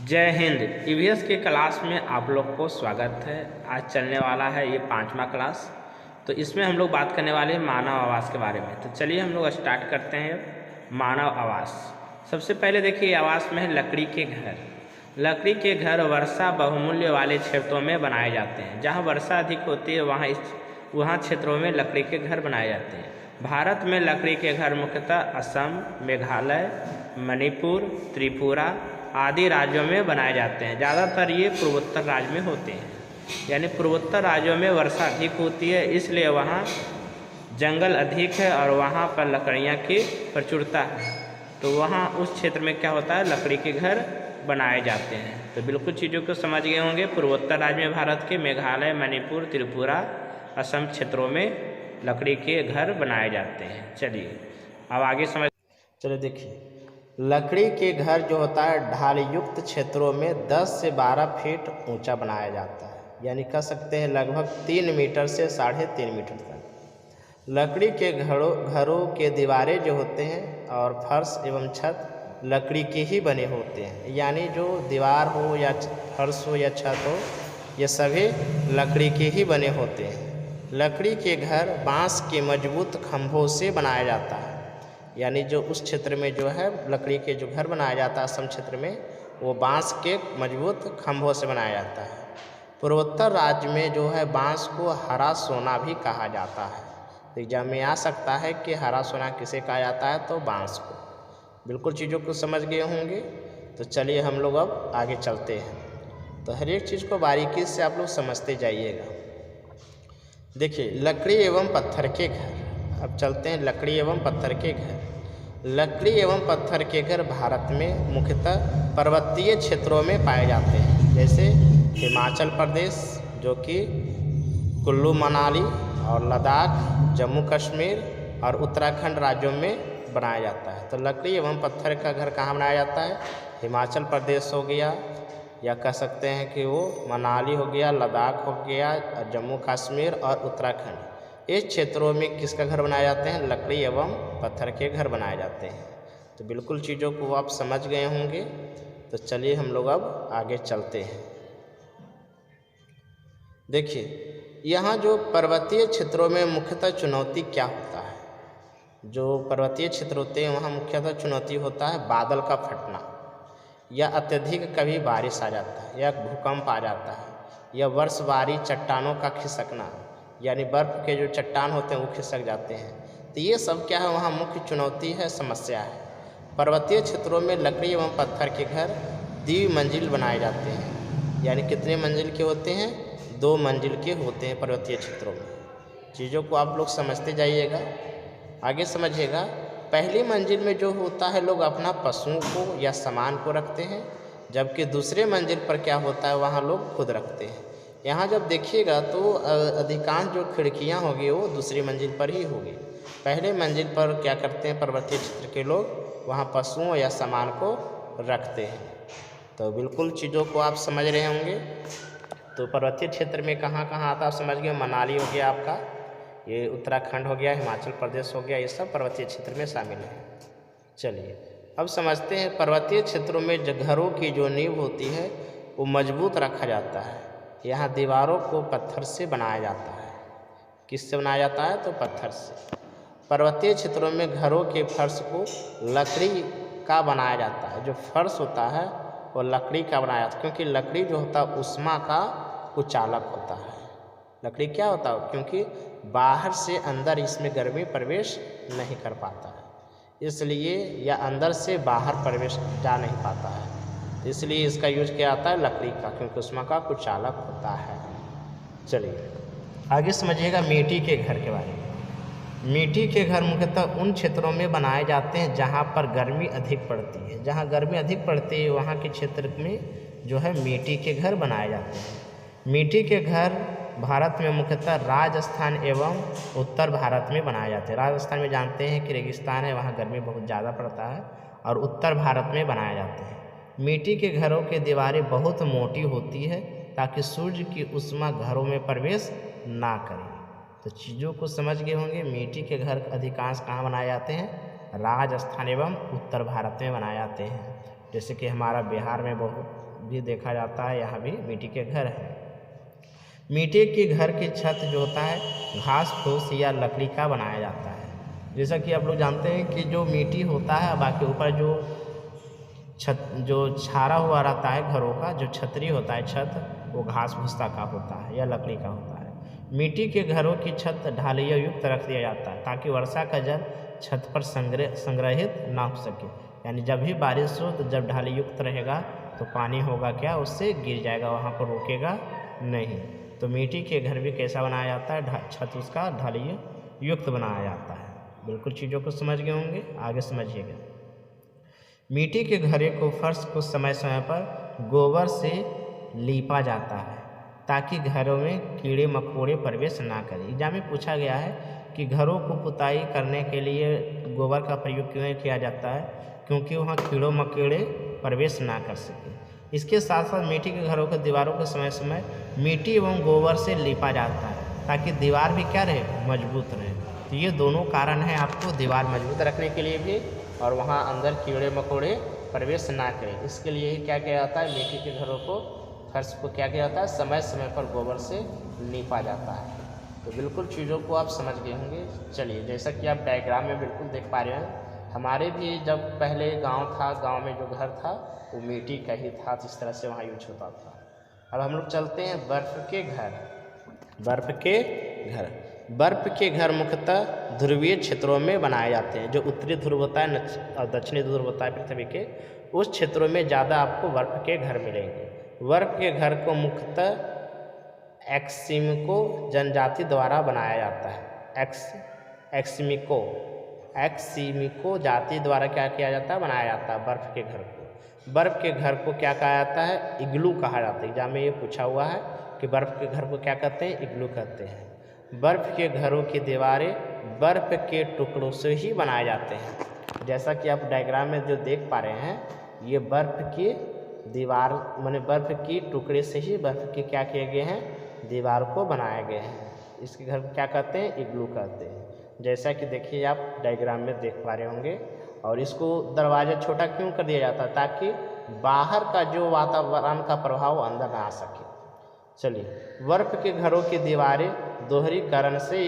जय हिंद। ईवीएस के क्लास में आप लोग को स्वागत है। आज चलने वाला है ये 5वां क्लास। तो इसमें हम लोग बात करने वाले हैं मानव आवास के बारे में। तो चलिए हम लोग स्टार्ट करते हैं। मानव आवास, सबसे पहले देखिए आवास में है लकड़ी के घर। लकड़ी के घर वर्षा बहुमूल्य वाले क्षेत्रों में बनाए जाते हैं। जहाँ वर्षा अधिक होती है वहाँ क्षेत्रों में लकड़ी के घर बनाए जाते हैं। भारत में लकड़ी के घर मुख्यतः असम, मेघालय, मणिपुर, त्रिपुरा आदि राज्यों में बनाए जाते हैं। ज़्यादातर ये पूर्वोत्तर राज्य में होते हैं, यानी पूर्वोत्तर राज्यों में वर्षा अधिक होती है, इसलिए वहाँ जंगल अधिक है और वहाँ पर लकड़ियाँ की प्रचुरता है। तो वहाँ उस क्षेत्र में क्या होता है, लकड़ी के घर बनाए जाते हैं। तो बिल्कुल चीज़ों को समझ गए होंगे। पूर्वोत्तर राज्य में भारत के मेघालय, मणिपुर, त्रिपुरा, असम क्षेत्रों में लकड़ी के घर बनाए जाते हैं। चलिए अब आगे समझ। चलिए देखिए, लकड़ी के घर जो होता है ढाल युक्त क्षेत्रों में 10 से 12 फीट ऊंचा बनाया जाता है, यानी कह सकते हैं लगभग 3 मीटर से 3.5 मीटर तक। लकड़ी के घरों के दीवारें जो होते हैं और फर्श एवं छत लकड़ी के ही बने होते हैं, यानी जो दीवार हो या फर्श हो या छत हो, ये सभी लकड़ी के ही बने होते हैं। लकड़ी के घर बांस के मजबूत खंभों से बनाया जाता है, यानी जो उस क्षेत्र में जो है लकड़ी के जो घर बनाया जाता है असम क्षेत्र में, वो बांस के मजबूत खंभों से बनाया जाता है। पूर्वोत्तर राज्य में जो है बांस को हरा सोना भी कहा जाता है। तो एग्जाम में आ सकता है कि हरा सोना किसे कहा जाता है, तो बांस को। बिल्कुल चीज़ों को समझ गए होंगे। तो चलिए हम लोग अब आगे चलते हैं। तो हर एक चीज़ को बारीकी से आप लोग समझते जाइएगा। देखिए, लकड़ी एवं पत्थर के घर। अब चलते हैं लकड़ी एवं पत्थर के घर। लकड़ी एवं पत्थर के घर भारत में मुख्यतः पर्वतीय क्षेत्रों में पाए जाते हैं, जैसे हिमाचल प्रदेश जो कि कुल्लू मनाली और लद्दाख, जम्मू कश्मीर और उत्तराखंड राज्यों में बनाया जाता है। तो लकड़ी एवं पत्थर का घर कहाँ बनाया जाता है? हिमाचल प्रदेश हो गया, या कह सकते हैं कि वो मनाली हो गया, लद्दाख हो गया, जम्मू कश्मीर और उत्तराखंड। इस क्षेत्रों में किसका घर बनाए जाते हैं? लकड़ी एवं पत्थर के घर बनाए जाते हैं। तो बिल्कुल चीज़ों को आप समझ गए होंगे। तो चलिए हम लोग अब आगे चलते हैं। देखिए, यहाँ जो पर्वतीय क्षेत्रों में मुख्यतः चुनौती क्या होता है? जो पर्वतीय क्षेत्र होते हैं वहाँ मुख्यतः चुनौती होता है बादल का फटना, या अत्यधिक कभी बारिश आ जाता है, या भूकंप आ जाता है, या वर्षवारी चट्टानों का खिसकना, यानी बर्फ़ के जो चट्टान होते हैं वो खिसक जाते हैं। तो ये सब क्या है, वहाँ मुख्य चुनौती है, समस्या है। पर्वतीय क्षेत्रों में लकड़ी एवं पत्थर के घर द्विमंजिल बनाए जाते हैं, यानी कितने मंजिल के होते हैं? 2 मंजिल के होते हैं पर्वतीय क्षेत्रों में। चीज़ों को आप लोग समझते जाइएगा, आगे समझिएगा। पहली मंजिल में जो होता है लोग अपना पशुओं को या सामान को रखते हैं, जबकि दूसरे मंजिल पर क्या होता है, वहाँ लोग खुद रखते हैं। यहाँ जब देखिएगा तो अधिकांश जो खिड़कियाँ होगी वो दूसरी मंजिल पर ही होगी। पहले मंजिल पर क्या करते हैं पर्वतीय क्षेत्र के लोग, वहाँ पशुओं या सामान को रखते हैं। तो बिल्कुल चीज़ों को आप समझ रहे होंगे। तो पर्वतीय क्षेत्र में कहाँ कहाँ आता है, आप समझ गए। मनाली हो गया आपका, ये उत्तराखंड हो गया, हिमाचल प्रदेश हो गया, ये सब पर्वतीय क्षेत्र में शामिल है। चलिए अब समझते हैं पर्वतीय क्षेत्रों में घरों की जो नींव होती है वो मजबूत रखा जाता है। यहाँ दीवारों को पत्थर से बनाया जाता है। किससे बनाया जाता है? तो पत्थर से। पर्वतीय क्षेत्रों में घरों के फर्श को लकड़ी का बनाया जाता है। जो फर्श होता है वो लकड़ी का बनाया जाता है, क्योंकि लकड़ी जो होता है ऊष्मा का कुचालक होता है। लकड़ी क्या होता है? क्योंकि बाहर से अंदर इसमें गर्मी प्रवेश नहीं कर पाता है, इसलिए या अंदर से बाहर प्रवेश जा नहीं पाता है, इसलिए इसका यूज किया जाता है लकड़ी का, क्योंकि उसमें का कुछ चालक होता है। चलिए आगे समझिएगा मिट्टी के घर के बारे में। मिट्टी के घर मुख्यतः उन क्षेत्रों में बनाए जाते हैं जहाँ पर गर्मी अधिक पड़ती है। जहाँ गर्मी अधिक पड़ती है वहाँ के क्षेत्र में जो है मिट्टी के घर बनाए जाते हैं। मिट्टी के घर भारत में मुख्यतः राजस्थान एवं उत्तर भारत में बनाए जाते हैं। राजस्थान में जानते हैं कि रेगिस्तान है, वहाँ गर्मी बहुत ज़्यादा पड़ता है, और उत्तर भारत में बनाए जाते हैं। मिट्टी के घरों की दीवारें बहुत मोटी होती है ताकि सूर्य की ऊष्मा घरों में प्रवेश ना करे। तो चीज़ों को समझ गए होंगे। मिट्टी के घर अधिकांश कहाँ बनाए जाते हैं? राजस्थान एवं उत्तर भारत में बनाए जाते हैं। जैसे कि हमारा बिहार में बहुत भी देखा जाता है, यहाँ भी मिट्टी के घर है। मिट्टी के घर की छत जो होता है घास फूस या लकड़ी का बनाया जाता है। जैसा कि आप लोग जानते हैं कि जो मिट्टी होता है, बाकी ऊपर जो जो छारा हुआ रहता है घरों का, जो छतरी होता है छत, वो घास भूसा का होता है या लकड़ी का होता है। मिट्टी के घरों की छत ढालिया युक्त रख दिया जाता है ताकि वर्षा का जल छत पर संग्रहित ना हो सके। यानी जब भी बारिश हो तो जब ढाली युक्त रहेगा तो पानी होगा क्या, उससे गिर जाएगा, वहाँ पर रुकेगा नहीं। तो मिट्टी के घर भी कैसा बनाया जाता है, छत उसका ढालिया युक्त बनाया जाता है। बिल्कुल चीज़ों को समझ गए होंगे, आगे समझिएगा। मिट्टी के घरे को फर्श को समय समय पर गोबर से लीपा जाता है ताकि घरों में कीड़े मकोड़े प्रवेश ना करें। एग्जाम में पूछा गया है कि घरों को पुताई करने के लिए गोबर का प्रयोग क्यों किया जाता है, क्योंकि वहाँ कीड़ों मकोड़े प्रवेश ना कर सके। इसके साथ साथ मिट्टी के घरों के दीवारों को समय समय मिट्टी एवं गोबर से लीपा जाता है ताकि दीवार भी क्या रहे, मजबूत रहे। तो ये दोनों कारण हैं आपको दीवार मजबूत रखने के लिए भी, और वहाँ अंदर कीड़े मकोड़े प्रवेश ना करें। इसके लिए क्या किया जाता है, मिट्टी के घरों को फर्श को क्या किया जाता है, समय समय पर गोबर से लीपा जाता है। तो बिल्कुल चीज़ों को आप समझ गए होंगे। चलिए, जैसा कि आप डायग्राम में बिल्कुल देख पा रहे हैं, हमारे भी जब पहले गांव था, गांव में जो घर था वो मिट्टी का ही था, इस तरह से वहाँ यूज होता था। अब हम लोग चलते हैं बर्फ़ के घर। बर्फ़ के घर मुख्यतः ध्रुवीय क्षेत्रों में बनाए जाते हैं। जो उत्तरी ध्रुव होता है और दक्षिणी ध्रुव होता है पृथ्वी के, उस क्षेत्रों में ज़्यादा आपको बर्फ़ के घर मिलेंगे। बर्फ़ के घर को मुख्यतः एस्किमो जनजाति द्वारा बनाया जाता है। एस्किमो जाति द्वारा क्या किया जाता है, बनाया जाता है बर्फ़ के घर को। बर्फ़ के घर को क्या कहा जाता है, इग्लू कहा जाता है। एग्जाम में ये पूछा हुआ है कि बर्फ़ के घर को क्या कहते हैं, इग्लू कहते हैं। बर्फ़ के घरों की दीवारें बर्फ़ के टुकड़ों से ही बनाए जाते हैं। जैसा कि आप डायग्राम में जो देख पा रहे हैं, ये बर्फ़ की दीवार माने बर्फ़ की टुकड़े से ही बर्फ़ के क्या किए गए हैं, दीवार को बनाए गए हैं। इसके घर को क्या कहते हैं, इग्लू कहते हैं। जैसा कि देखिए आप डायग्राम में देख पा रहे होंगे। और इसको दरवाज़ा छोटा क्यों कर दिया जाता है, ताकि बाहर का जो वातावरण का प्रभाव अंदर ना आ सके। चलिए, बर्फ़ के घरों की दीवारें दोहरीकरण से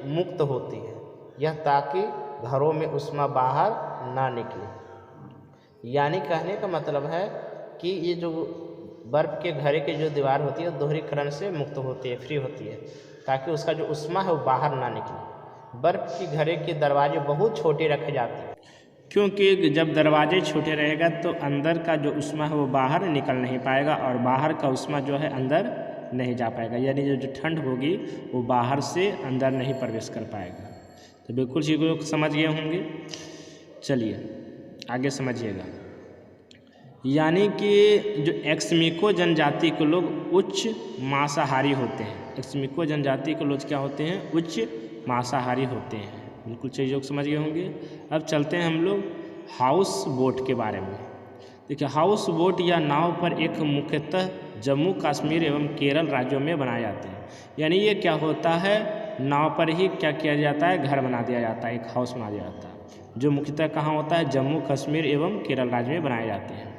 मुक्त होती है, यह ताकि घरों में ऊष्मा बाहर ना निकले। यानी कहने का मतलब है कि ये जो बर्फ़ के घरे की जो दीवार होती है दोहरीकरण से मुक्त होती है, फ्री होती है, ताकि उसका जो ऊष्मा है वो बाहर ना निकले। बर्फ़ की घरे के दरवाजे बहुत छोटे रखे जाते हैं, क्योंकि जब दरवाजे छोटे रहेगा तो अंदर का जो ऊष्मा है वो बाहर निकल नहीं पाएगा और बाहर का ऊष्मा जो है अंदर नहीं जा पाएगा। यानी जो ठंड होगी वो बाहर से अंदर नहीं प्रवेश कर पाएगा। तो बिल्कुल चीज़ों को समझ गए होंगे। चलिए आगे समझिएगा। यानी कि जो एस्किमो जनजाति के लोग उच्च मांसाहारी होते हैं। एस्किमो जनजाति के लोग क्या होते हैं, उच्च मांसाहारी होते हैं। बिल्कुल चीज़ों को समझ गए होंगे। अब चलते हैं हम लोग हाउस बोट के बारे में। देखिए, हाउस बोट या नाव पर एक मुख्यतः जम्मू कश्मीर एवं केरल राज्यों में बनाए जाते हैं। यानी ये क्या होता है, नाव पर ही क्या किया जाता है, घर बना दिया जाता है, एक हाउस बना दिया जाता है, जो मुख्यतः कहाँ होता है, जम्मू कश्मीर एवं केरल राज्य में बनाए जाते हैं।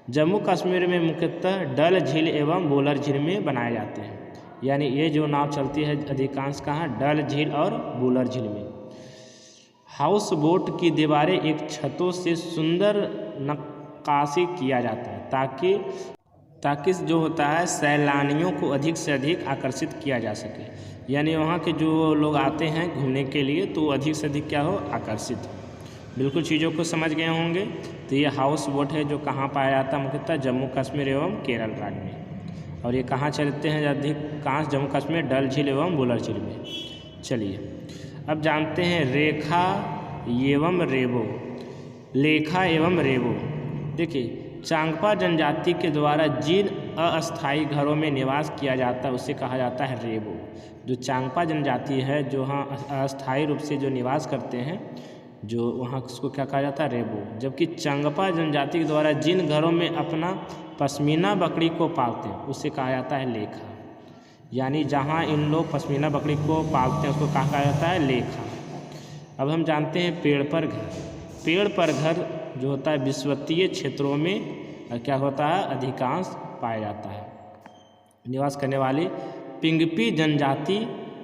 जम्मू कश्मीर में मुख्यतः डल झील एवं वुलर झील में बनाए जाते हैं। यानी ये जो नाव चलती है अधिकांश कहाँ, डल झील और वुलर झील में। हाउस बोट की दीवारें एक छतों से सुंदर नक्काशी किया जाता है ताकि जो होता है सैलानियों को अधिक से अधिक आकर्षित किया जा सके। यानी वहाँ के जो लोग आते हैं घूमने के लिए तो अधिक से अधिक क्या हो, आकर्षित हो। बिल्कुल चीज़ों को समझ गए होंगे। तो ये हाउस बोट है जो कहाँ पाया जाता है, मुख्यतः जम्मू कश्मीर एवं केरल राज्य में। और ये कहाँ चलते हैं अधिकांश, जम्मू कश्मीर डल झील एवं वुलर झील में। चलिए अब जानते हैं लेखा एवं रेबो। देखिए, चांगपा जनजाति के द्वारा जिन अस्थायी घरों में निवास किया जाता है उसे कहा जाता है रेबो। जो चांगपा जनजाति है जो वहाँ अस्थायी रूप से जो निवास करते हैं, जो वहाँ उसको क्या कहा जाता है, रेबो। जबकि चांगपा जनजाति के द्वारा जिन घरों में अपना पश्मीना बकरी को पालते हैं उसे कहा जाता है लेखा। यानी जहाँ इन लोग पश्मीना बकरी को पालते हैं उसको कहा जाता है लेखा। अब हम जानते हैं पेड़ पर घर जो होता है विषुवतीय क्षेत्रों में क्या होता है, अधिकांश पाया जाता है। निवास करने वाली पिंगपी जनजाति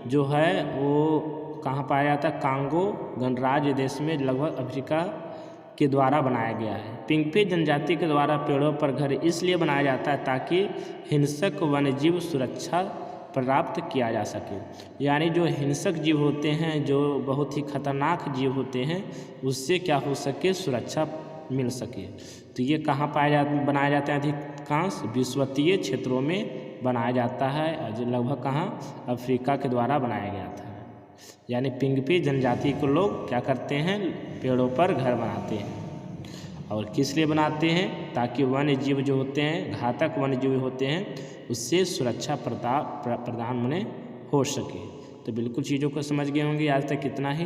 जो है वो कहाँ पाया जाता है, कांगो गणराज्य देश में लगभग अफ्रीका के द्वारा बनाया गया है। पिंगपी जनजाति के द्वारा पेड़ों पर घर इसलिए बनाया जाता है ताकि हिंसक वन्यजीव सुरक्षा प्राप्त किया जा सके। यानी जो हिंसक जीव होते हैं, जो बहुत ही खतरनाक जीव होते हैं, उससे क्या हो सके, सुरक्षा मिल सके। तो ये कहाँ बनाया जाता है, अधिकांश विषुवतीय क्षेत्रों में बनाया जाता है, और जो लगभग कहाँ, अफ्रीका के द्वारा बनाया गया था। यानी पिंगपी जनजाति को लोग क्या करते हैं, पेड़ों पर घर बनाते हैं। और किस लिए बनाते हैं, ताकि वन्य जीव जो होते हैं, घातक वन्य जीव होते हैं, उससे सुरक्षा प्रदान हो सके। तो बिल्कुल चीज़ों को समझ गए होंगे। आज तक कितना ही।